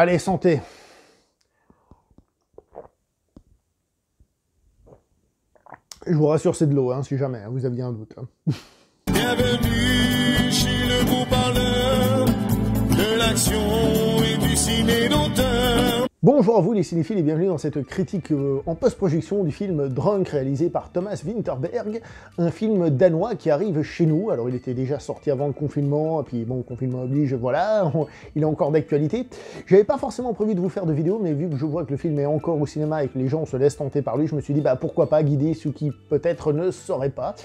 Allez, santé. Je vous rassure, c'est de l'eau, hein, si jamais vous aviez un doute. Bienvenue chez le beau parleur de l'action et du ciné d'auteur. Bonjour à vous les cinéphiles et bienvenue dans cette critique en post-projection du film Drunk réalisé par Thomas Vinterberg, un film danois qui arrive chez nous. Alors il était déjà sorti avant le confinement, et puis bon, confinement oblige, voilà, il est encore d'actualité. J'avais pas forcément prévu de vous faire de vidéo, mais vu que je vois que le film est encore au cinéma et que les gens se laissent tenter par lui, je me suis dit bah pourquoi pas guider ceux qui peut-être ne sauraient pas.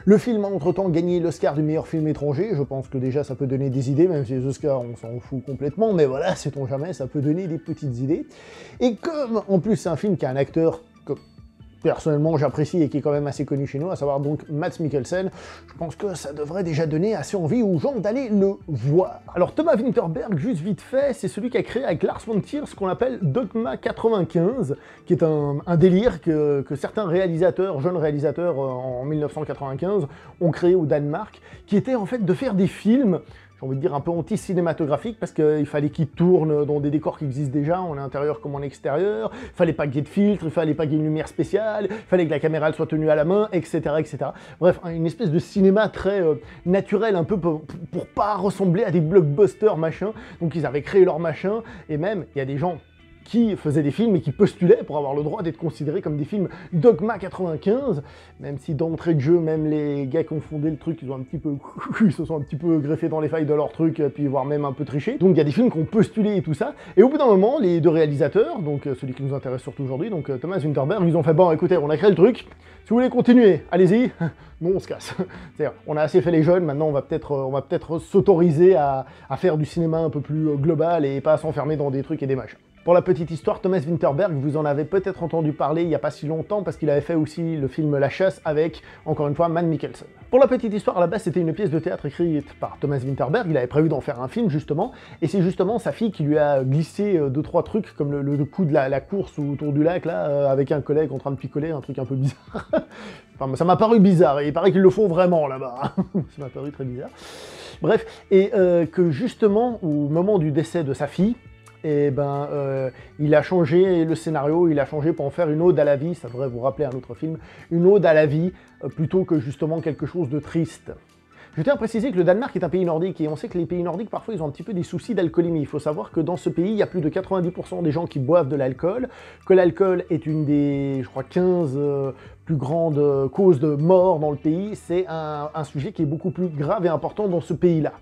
Le film a entre-temps gagné l'Oscar du meilleur film étranger, je pense que déjà ça peut donner des idées, même si les Oscars on s'en fout complètement, mais voilà, sait-on jamais, ça peut donner des petites idées. Et comme en plus c'est un film qui a un acteur que personnellement j'apprécie et qui est quand même assez connu chez nous, à savoir donc Mads Mikkelsen, je pense que ça devrait déjà donner assez envie aux gens d'aller le voir. Alors Thomas Vinterberg, juste vite fait, c'est celui qui a créé avec Lars von Trier ce qu'on appelle Dogma 95, qui est un délire que certains réalisateurs, jeunes réalisateurs en 1995 ont créé au Danemark, qui était en fait de faire des films, j'ai envie de dire un peu anti-cinématographique, parce qu'il fallait qu'ils tournent dans des décors qui existent déjà, en intérieur comme en extérieur, il fallait pas qu'il y ait de filtre, il fallait pas qu'il y ait une lumière spéciale, il fallait que la caméra elle soit tenue à la main, etc., etc. Bref, une espèce de cinéma très naturel, un peu pour pas ressembler à des blockbusters, machin. Donc ils avaient créé leur machin, et même, il y a des gens qui faisaient des films et qui postulaient pour avoir le droit d'être considérés comme des films Dogma 95, même si d'entrée de jeu, même les gars qui ont fondé le truc, ils se sont un petit peu greffés dans les failles de leur truc, puis voire même un peu triché. Donc il y a des films qui ont postulé et tout ça, et au bout d'un moment, les deux réalisateurs, donc celui qui nous intéresse surtout aujourd'hui, donc Thomas Vinterberg, ils ont fait bon, écoutez, on a créé le truc, si vous voulez continuer, allez-y. Non, on se casse. C'est-à-dire, on a assez fait les jeunes, maintenant on va peut-être s'autoriser à faire du cinéma un peu plus global et pas s'enfermer dans des trucs et des machins. Pour la petite histoire, Thomas Vinterberg, vous en avez peut-être entendu parler il n'y a pas si longtemps parce qu'il avait fait aussi le film La Chasse avec, encore une fois, Mads Mikkelsen. Pour la petite histoire, à la base, c'était une pièce de théâtre écrite par Thomas Vinterberg, il avait prévu d'en faire un film justement, et c'est justement sa fille qui lui a glissé 2-3 trucs, comme le coup de la course autour du lac, là, avec un collègue en train de picoler, un truc un peu bizarre. Enfin, ça m'a paru bizarre, et il paraît qu'ils le font vraiment là-bas. Ça m'a paru très bizarre. Bref, et que justement, au moment du décès de sa fille, et il a changé le scénario, il a changé pour en faire une ode à la vie, ça devrait vous rappeler un autre film, une ode à la vie, plutôt que justement quelque chose de triste. Je tiens à préciser que le Danemark est un pays nordique, et on sait que les pays nordiques, parfois, ils ont un petit peu des soucis d'alcoolémie. Il faut savoir que dans ce pays, il y a plus de 90% des gens qui boivent de l'alcool, que l'alcool est une des, je crois, 15 plus grandes causes de mort dans le pays. C'est un sujet qui est beaucoup plus grave et important dans ce pays-là.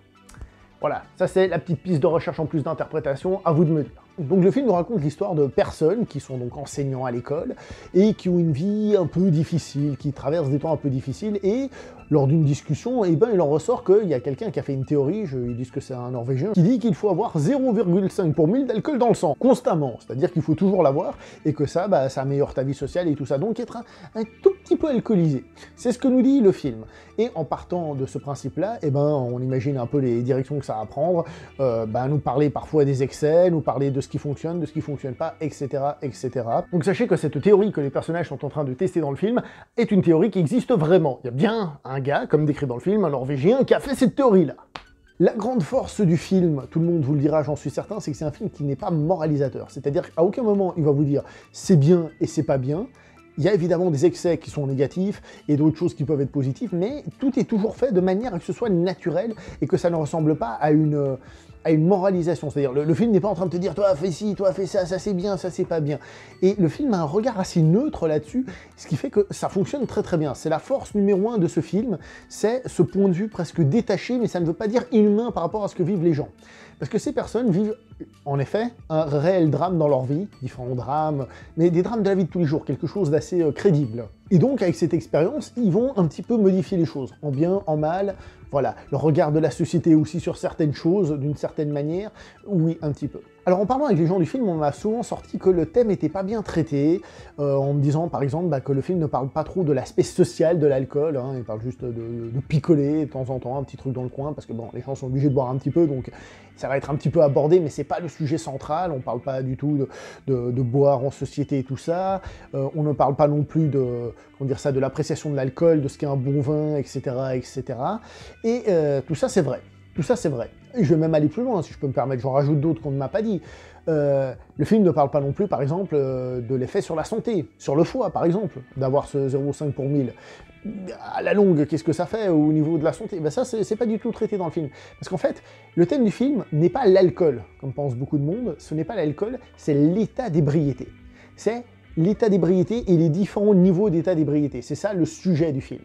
Voilà, ça c'est la petite piste de recherche en plus d'interprétation, à vous de me dire. Donc le film nous raconte l'histoire de personnes qui sont donc enseignants à l'école et qui ont une vie un peu difficile, qui traversent des temps un peu difficiles, et lors d'une discussion, il en ressort qu'il y a quelqu'un qui a fait une théorie, ils disent que c'est un Norvégien, qui dit qu'il faut avoir 0,5 pour 1000 d'alcool dans le sang, constamment, c'est-à-dire qu'il faut toujours l'avoir, et que ça, ça améliore ta vie sociale et tout ça, donc être un tout petit peu alcoolisé. C'est ce que nous dit le film. Et en partant de ce principe-là, on imagine un peu les directions que ça va prendre, nous parler parfois des excès, nous parler de ce qui fonctionne, de ce qui fonctionne pas, etc., etc. Donc sachez que cette théorie que les personnages sont en train de tester dans le film est une théorie qui existe vraiment. Il y a bien un gars, comme décrit dans le film, un Norvégien, qui a fait cette théorie-là. La grande force du film, tout le monde vous le dira, j'en suis certain, c'est que c'est un film qui n'est pas moralisateur. C'est-à-dire qu'à aucun moment il va vous dire c'est bien et c'est pas bien. Il y a évidemment des excès qui sont négatifs et d'autres choses qui peuvent être positives, mais tout est toujours fait de manière à que ce soit naturel et que ça ne ressemble pas à une moralisation. C'est-à-dire, le film n'est pas en train de te dire « toi fais ci, toi fais ça, ça c'est bien, ça c'est pas bien ». Et le film a un regard assez neutre là-dessus, ce qui fait que ça fonctionne très très bien. C'est la force numéro 1 de ce film, c'est ce point de vue presque détaché, mais ça ne veut pas dire inhumain par rapport à ce que vivent les gens. Parce que ces personnes vivent, en effet, un réel drame dans leur vie, différents drames, mais des drames de la vie de tous les jours, quelque chose d'assez crédible. Et donc, avec cette expérience, ils vont un petit peu modifier les choses, en bien, en mal, voilà, le regard de la société aussi sur certaines choses, d'une certaine manière, oui, un petit peu. Alors en parlant avec les gens du film, on m'a souvent sorti que le thème n'était pas bien traité, en me disant par exemple que le film ne parle pas trop de l'aspect social de l'alcool, hein, il parle juste de picoler de temps en temps, un petit truc dans le coin, parce que bon, les gens sont obligés de boire un petit peu, donc ça va être un petit peu abordé, mais c'est pas le sujet central, on parle pas du tout de boire en société et tout ça, on ne parle pas non plus de, comment dire ça, de l'appréciation de l'alcool, de ce qu'est un bon vin, etc., etc. Et tout ça c'est vrai. Tout ça, c'est vrai. Et je vais même aller plus loin, si je peux me permettre, j'en rajoute d'autres qu'on ne m'a pas dit. Le film ne parle pas non plus, par exemple, de l'effet sur la santé, sur le foie, par exemple, d'avoir ce 0,5 pour 1000. À la longue, qu'est-ce que ça fait au niveau de la santé? Ben ça, c'est pas du tout traité dans le film. Parce qu'en fait, le thème du film n'est pas l'alcool, comme pense beaucoup de monde, ce n'est pas l'alcool, c'est l'état d'ébriété. C'est l'état d'ébriété et les différents niveaux d'état d'ébriété. C'est ça le sujet du film.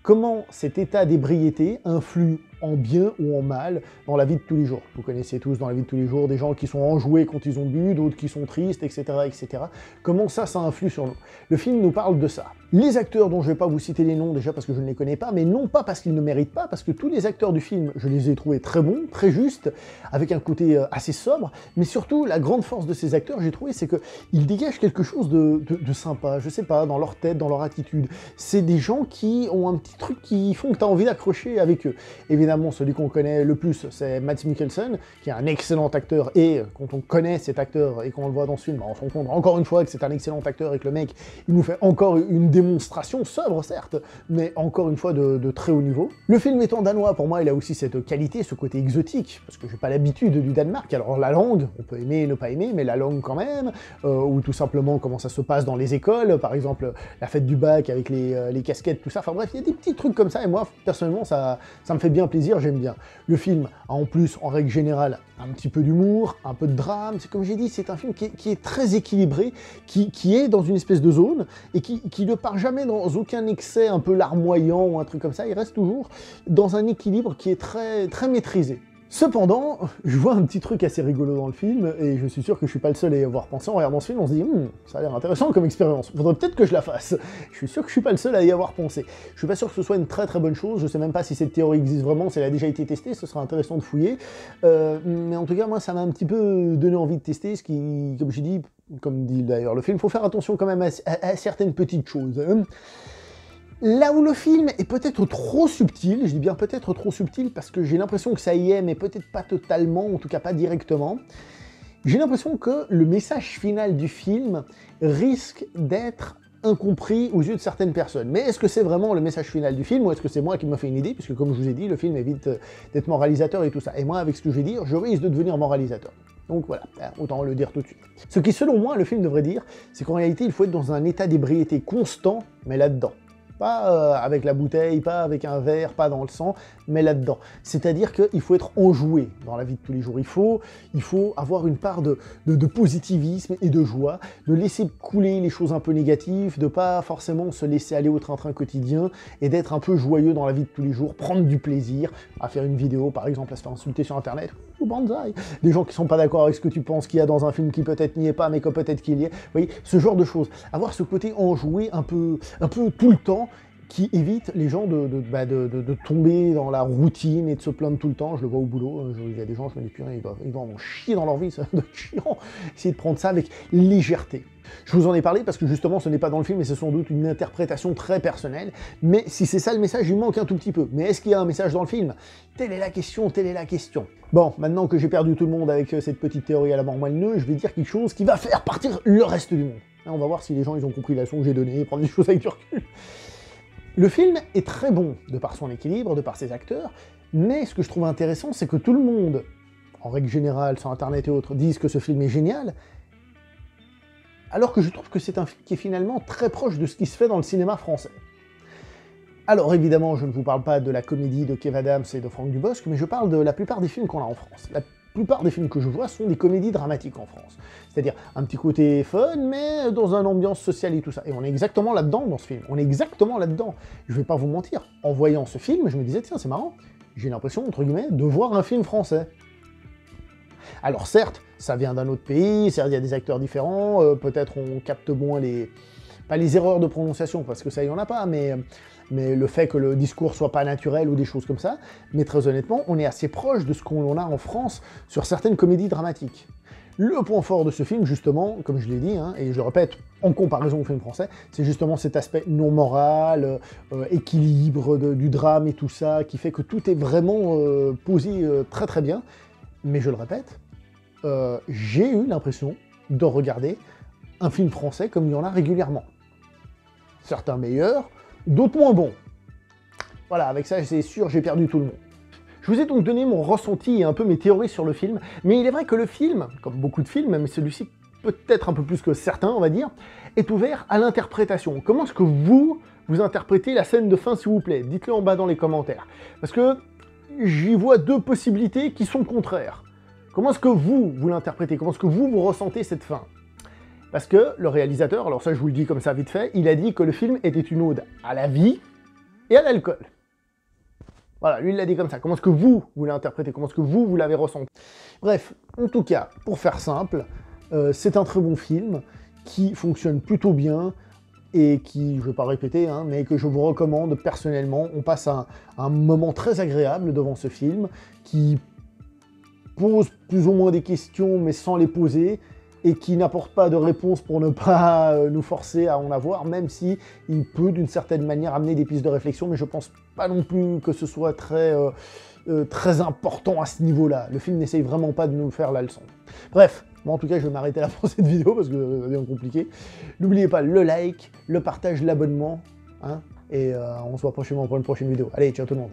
Comment cet état d'ébriété influe en bien ou en mal dans la vie de tous les jours. Vous connaissez tous dans la vie de tous les jours des gens qui sont enjoués quand ils ont bu, d'autres qui sont tristes, etc., etc. Comment ça influe sur nous? Le film nous parle de ça. Les acteurs dont je ne vais pas vous citer les noms déjà parce que je ne les connais pas, mais non pas parce qu'ils ne méritent pas, parce que tous les acteurs du film, je les ai trouvés très bons, très justes, avec un côté assez sobre, mais surtout la grande force de ces acteurs, j'ai trouvé, c'est qu'ils dégagent quelque chose de sympa, je sais pas, dans leur tête, dans leur attitude. C'est des gens qui ont un petit truc qui font que tu as envie d'accrocher avec eux. Évidemment, celui qu'on connaît le plus, c'est Mads Mikkelsen, qui est un excellent acteur, et quand on connaît cet acteur et qu'on le voit dans ce film, on se rend compte encore une fois que c'est un excellent acteur et que le mec, il nous fait encore une démonstration, sobre certes, mais encore une fois de très haut niveau. Le film étant danois, pour moi, il a aussi cette qualité, ce côté exotique, parce que j'ai pas l'habitude du Danemark, alors la langue, on peut aimer et ne pas aimer, mais la langue quand même, ou tout simplement comment ça se passe dans les écoles, par exemple la fête du bac avec les casquettes, tout ça, enfin bref, il y a des petits trucs comme ça, et moi, personnellement, ça me fait bien plaisir, j'aime bien. Le film a en plus, en règle générale, un petit peu d'humour, un peu de drame, c'est comme j'ai dit, c'est un film qui est très équilibré, qui est dans une espèce de zone, et qui ne part jamais dans aucun excès un peu larmoyant ou un truc comme ça, il reste toujours dans un équilibre qui est très, très maîtrisé. Cependant, je vois un petit truc assez rigolo dans le film, et je suis sûr que je suis pas le seul à y avoir pensé. En regardant ce film, on se dit ça a l'air intéressant comme expérience, faudrait peut-être que je la fasse. Je suis sûr que je suis pas le seul à y avoir pensé. Je suis pas sûr que ce soit une très très bonne chose, je sais même pas si cette théorie existe vraiment, si elle a déjà été testée, ce sera intéressant de fouiller. Mais en tout cas, moi, ça m'a un petit peu donné envie de tester, ce qui, comme j'ai dit, comme dit d'ailleurs le film, faut faire attention quand même à certaines petites choses. Là où le film est peut-être trop subtil, je dis bien peut-être trop subtil parce que j'ai l'impression que ça y est, mais peut-être pas totalement, en tout cas pas directement, j'ai l'impression que le message final du film risque d'être incompris aux yeux de certaines personnes. Mais est-ce que c'est vraiment le message final du film, ou est-ce que c'est moi qui me fais une idée, puisque comme je vous ai dit, le film évite d'être moralisateur et tout ça. Et moi, avec ce que je vais dire, je risque de devenir moralisateur. Donc voilà, autant le dire tout de suite. Ce qui, selon moi, le film devrait dire, c'est qu'en réalité, il faut être dans un état d'ébriété constant, mais là-dedans. Pas avec la bouteille, pas avec un verre, pas dans le sang, mais là-dedans. C'est-à-dire qu'il faut être enjoué dans la vie de tous les jours. Il faut avoir une part de positivisme et de joie, de laisser couler les choses un peu négatives, de pas forcément se laisser aller au train-train quotidien, et d'être un peu joyeux dans la vie de tous les jours, prendre du plaisir à faire une vidéo, par exemple, à se faire insulter sur Internet, ou banzai, des gens qui sont pas d'accord avec ce que tu penses qu'il y a dans un film qui peut-être n'y est pas, mais que peut-être qu'il y est. Vous voyez, ce genre de choses. Avoir ce côté enjoué un peu tout le temps, qui évite les gens de tomber dans la routine et de se plaindre tout le temps. Je le vois au boulot, il y a des gens, je me dis, purée, ils doivent en chier dans leur vie, ça doit être chiant. Essayez de prendre ça avec légèreté. Je vous en ai parlé parce que justement, ce n'est pas dans le film, et c'est sans doute une interprétation très personnelle, mais si c'est ça le message, il manque un tout petit peu. Mais est-ce qu'il y a un message dans le film? Telle est la question, telle est la question. Bon, maintenant que j'ai perdu tout le monde avec cette petite théorie à la mort moelle-neu, je vais dire quelque chose qui va faire partir le reste du monde. Là, on va voir si les gens ils ont compris la leçon que j'ai donnée, et prendre des choses avec du recul. Le film est très bon, de par son équilibre, de par ses acteurs, mais ce que je trouve intéressant, c'est que tout le monde, en règle générale, sur Internet et autres, disent que ce film est génial, alors que je trouve que c'est un film qui est finalement très proche de ce qui se fait dans le cinéma français. Alors évidemment, je ne vous parle pas de la comédie de Kev Adams et de Franck Dubosc, mais je parle de la plupart des films qu'on a en France. La plupart des films que je vois sont des comédies dramatiques en France. C'est-à-dire un petit côté fun, mais dans une ambiance sociale et tout ça. Et on est exactement là-dedans dans ce film. On est exactement là-dedans. Je vais pas vous mentir. En voyant ce film, je me disais, tiens, c'est marrant. J'ai l'impression, entre guillemets, de voir un film français. Alors certes, ça vient d'un autre pays, certes, il y a des acteurs différents, peut-être on capte moins pas les erreurs de prononciation, parce que ça, il n'y en a pas, mais le fait que le discours soit pas naturel ou des choses comme ça. Mais très honnêtement, on est assez proche de ce qu'on a en France sur certaines comédies dramatiques. Le point fort de ce film, justement, comme je l'ai dit, et je le répète, en comparaison au film français, c'est justement cet aspect non moral, équilibre du drame et tout ça, qui fait que tout est vraiment posé très très bien. Mais je le répète, j'ai eu l'impression de regarder un film français comme il y en a régulièrement. Certains meilleurs, d'autres moins bons. Voilà, avec ça, c'est sûr, j'ai perdu tout le monde. Je vous ai donc donné mon ressenti et un peu mes théories sur le film, mais il est vrai que le film, comme beaucoup de films, mais celui-ci peut-être un peu plus que certains, on va dire, est ouvert à l'interprétation. Comment est-ce que vous interprétez la scène de fin, s'il vous plaît? Dites-le en bas dans les commentaires. Parce que j'y vois deux possibilités qui sont contraires. Comment est-ce que vous l'interprétez? Comment est-ce que vous ressentez cette fin? Parce que le réalisateur, alors ça je vous le dis comme ça vite fait, il a dit que le film était une ode à la vie et à l'alcool. Voilà, lui il l'a dit comme ça. Comment est-ce que vous l'interprétez? Comment est-ce que vous l'avez ressenti? Bref, en tout cas, pour faire simple, c'est un très bon film qui fonctionne plutôt bien et qui, je ne vais pas répéter, hein, mais que je vous recommande personnellement. On passe un moment très agréable devant ce film qui pose plus ou moins des questions mais sans les poser, et qui n'apporte pas de réponse pour ne pas nous forcer à en avoir, même si il peut d'une certaine manière amener des pistes de réflexion, mais je pense pas non plus que ce soit très important à ce niveau-là. Le film n'essaye vraiment pas de nous faire la leçon. Bref, moi en tout cas je vais m'arrêter là pour cette vidéo, parce que ça devient compliqué. N'oubliez pas le like, le partage, l'abonnement, hein, et on se voit prochainement pour une prochaine vidéo. Allez, ciao tout le monde.